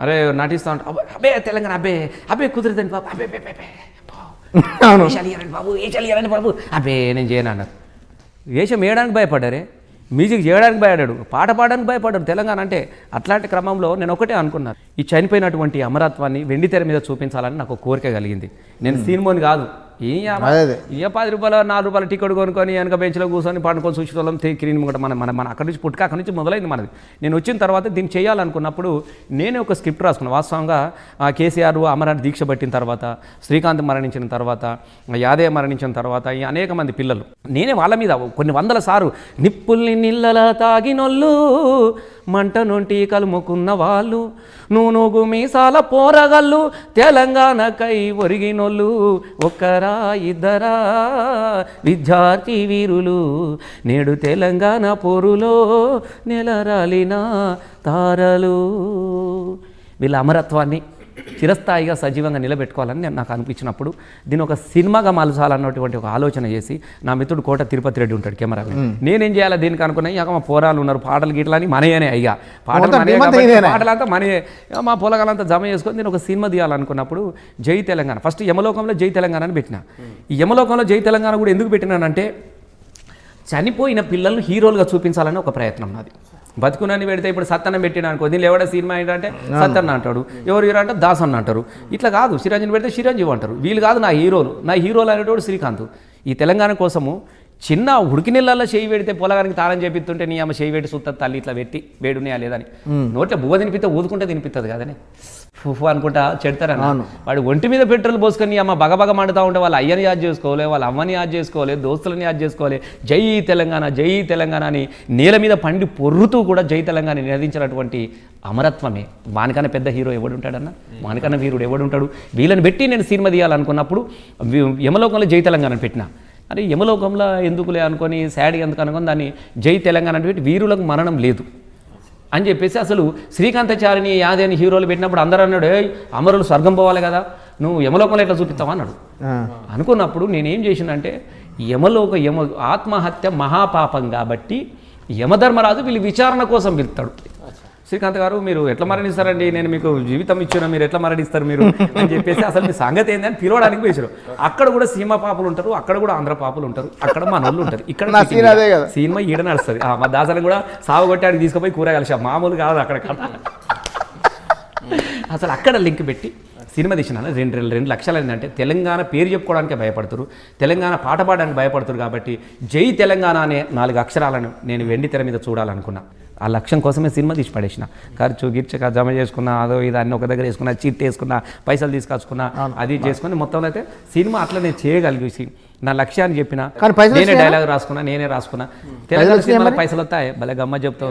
అరే నటిస్తా ఉంటా అబ్బే తెలంగాణ అబ్బే అబ్బే కుదిరిదండి బాబు అబ్బే బాబు వేషాలు బాబు అబ్బే నేను చేయను అన్నారు. వేషం వేయడానికి భయపడ్డారే, మ్యూజిక్ చేయడానికి భయపడ్డాడు, పాట పాడడానికి భయపడ్డాడు తెలంగాణ అంటే. అట్లాంటి క్రమంలో నేను ఒకటే అనుకున్నాను, ఈ చనిపోయినటువంటి అమరత్వాన్ని వెండి తెర మీద చూపించాలని నాకు కోరిక కలిగింది. నేను సినిమాని కాదు, ఇక 10 రూపాయలు 4 రూపాయల టికెట్ కొనుక్కొని వెనక బెంచ్లో కూర్చొని పండుకొని చూసేటోళ్ళం క్రీన్ కూడా మన అక్కడి నుంచి పుట్టుక అక్కడి నుంచి మొదలైంది మనది. నేను వచ్చిన తర్వాత దీన్ని చేయాలనుకున్నప్పుడు నేనే ఒక స్క్రిప్ట్ రాసుకున్నాను. వాస్తవంగా కేసీఆర్ అమరనాథ్ దీక్ష పట్టిన తర్వాత, శ్రీకాంత్ మరణించిన తర్వాత, యాదయ్య మరణించిన తర్వాత, ఈ అనేక మంది పిల్లలు నేనే వాళ్ళ మీద కొన్ని వందల సార్లు నిప్పుల్ని నిల్లలా తాగినోళ్ళు, మంట నొంటి కలుముకున్న వాళ్ళు, నూనూగు మీసాల పోరగళ్ళు, తెలంగాణకై ఒరిగినోళ్ళు, ఒక్కరా ఇద్దరా విద్యార్థి వీరులు, నేడు తెలంగాణ పోరులో నెలరాలిన తారలు. వీళ్ళ అమరత్వాన్ని చిరస్థాయిగా సజీవంగా నిలబెట్టుకోవాలని నాకు అనిపించినప్పుడు దీని ఒక సినిమాగా మలచాలన్నటువంటి ఒక ఆలోచన చేసి, నా మిత్రుడు కోట తిరుపతి రెడ్డి ఉంటాడు కెమెరామెన్, నేనేం చేయాలి దీనికి అనుకున్నా. ఇక మా పోరాలు ఉన్నారు, పాటలు గీటలని మనయనే అయ్యా, పాటలంతా మనయే, మా పొలగాలంతా జమ చేసుకొని నేను ఒక సినిమా తీయాలనుకున్నప్పుడు జై తెలంగాణ, ఫస్ట్ యమలోకంలో జై తెలంగాణ అని పెట్టిన. ఈ యమలోకంలో జై తెలంగాణ కూడా ఎందుకు పెట్టినానంటే, చనిపోయిన పిల్లలను హీరోలుగా చూపించాలని ఒక ప్రయత్నం నాది. బతుకునని పెడితే ఇప్పుడు సత్తన్నం పెట్టిన అనుకో, దీనిలో ఎవడ సినిమా ఏంటంటే సత్తన్న అంటాడు, ఎవరు హీరో అంటే దాస్ అన్న అంటారు. ఇట్లా కాదు, చిరంజీవి పెడితే చిరంజీవి అంటారు. వీళ్ళు కాదు నా హీరోలు అనేటోడు శ్రీకాంత్. ఈ తెలంగాణ కోసము చిన్న ఉడికి నీళ్ళల్లో చేయి పెడితే పొలగానికి తాళం చేపిస్తుంటే నీ అమ్మ చేయి పెట్టి సుత్త తల్లి ఇట్లా పెట్టి వేడున్నాయా లేదని, నోట్లో బువ్వ తినిపిస్తే ఊదుకుంటే తినిపిస్తుంది కదని ఫుఫు అనుకుంటా చెడతారని. వాడు ఒంటి మీద పెట్రోల్ పోసుకొని అమ్మ బగబగ మండుతూ ఉంటే వాళ్ళ అయ్యని యాద్ చేసుకోవాలి, వాళ్ళ అమ్మని యాద్ చేసుకోవాలి, దోస్తులని యాద్ చేసుకోవాలి. జై తెలంగాణ అని నేల మీద పండి పొర్రుతూ కూడా జై తెలంగాణ నినదించినటువంటి అమరత్వమే. వానికన్నా పెద్ద హీరో ఎవడుంటాడన్నా, వానికన్నా వీరుడు ఎవడుంటాడు? వీళ్ళని పెట్టి నేను సినిమా తీయాలనుకున్నప్పుడు యమలోకంలో జై తెలంగాణ పెట్టిన. అరే యమలోకంలో ఎందుకులే అనుకొని, శాడ్ ఎందుకు అనుకొని దాన్ని జై తెలంగాణ అంటే పెట్టి వీరులకు మరణం లేదు అని చెప్పేసి, అసలు శ్రీకాంతాచారిని యాదయ్యని హీరోలు పెట్టినప్పుడు అందరూ అన్నాడు, అమరులు స్వర్గం పోవాలి కదా, నువ్వు యమలోకంలో ఎట్లా చూపిస్తావా అన్నాడు. అనుకున్నప్పుడు నేనేం చేసినంటే, ఆత్మహత్య మహాపాపం కాబట్టి యమధర్మరాజు వీళ్ళు విచారణ కోసం పిలుస్తాడు. శ్రీకాంత్ గారు మీరు ఎట్లా మరణిస్తారండి, నేను మీకు జీవితం ఇచ్చిన, మీరు ఎట్లా మరణిస్తారు మీరు అని చెప్పేసి అసలు మీ సంగతి ఏందని పిలవడానికి వేసారు. అక్కడ కూడా సీమ పాపులు ఉంటారు, అక్కడ కూడా ఆంధ్ర పాపులు ఉంటారు, అక్కడ మన వాళ్ళు ఉంటారు. ఇక్కడ సినిమా ఈడ నడుస్తుంది. మా దాసాలను కూడా సాగుగొట్టాడికి తీసుకుపోయి కూరగాయల షాప్ మామూలు కాదు అక్కడ అసలు అక్కడ లింక్ పెట్టి సినిమా తీసినాను. 2 లక్షలు ఏంటంటే, తెలంగాణ పేరు చెప్పుకోవడానికే భయపడుతురు, తెలంగాణ పాట పాడడానికి భయపడుతురు కాబట్టి జై తెలంగాణ అనే 4 అక్షరాలను నేను వెండి తెర మీద చూడాలనుకున్నా. ఆ లక్ష్యం కోసమే సినిమా తీసి పడేసిన. ఖర్చు గిర్చక జమ చేసుకున్నా, అదో ఇది అన్ని ఒక దగ్గర వేసుకున్నా, చీట్ వేసుకున్నా, పైసలు తీసుకొచ్చుకున్నా, అది చేసుకుని మొత్తంలో అయితే సినిమా అట్లా నేను చేయగలిగేసి నా లక్ష్యాన్ని చెప్పిన, నేనే డైలాగ్ రాసుకున్నా, నేనే రాసుకున్నా. తెలంగాణ సినిమాలో పైసలు వస్తాయి, భలే గమ్మ చెప్తావు.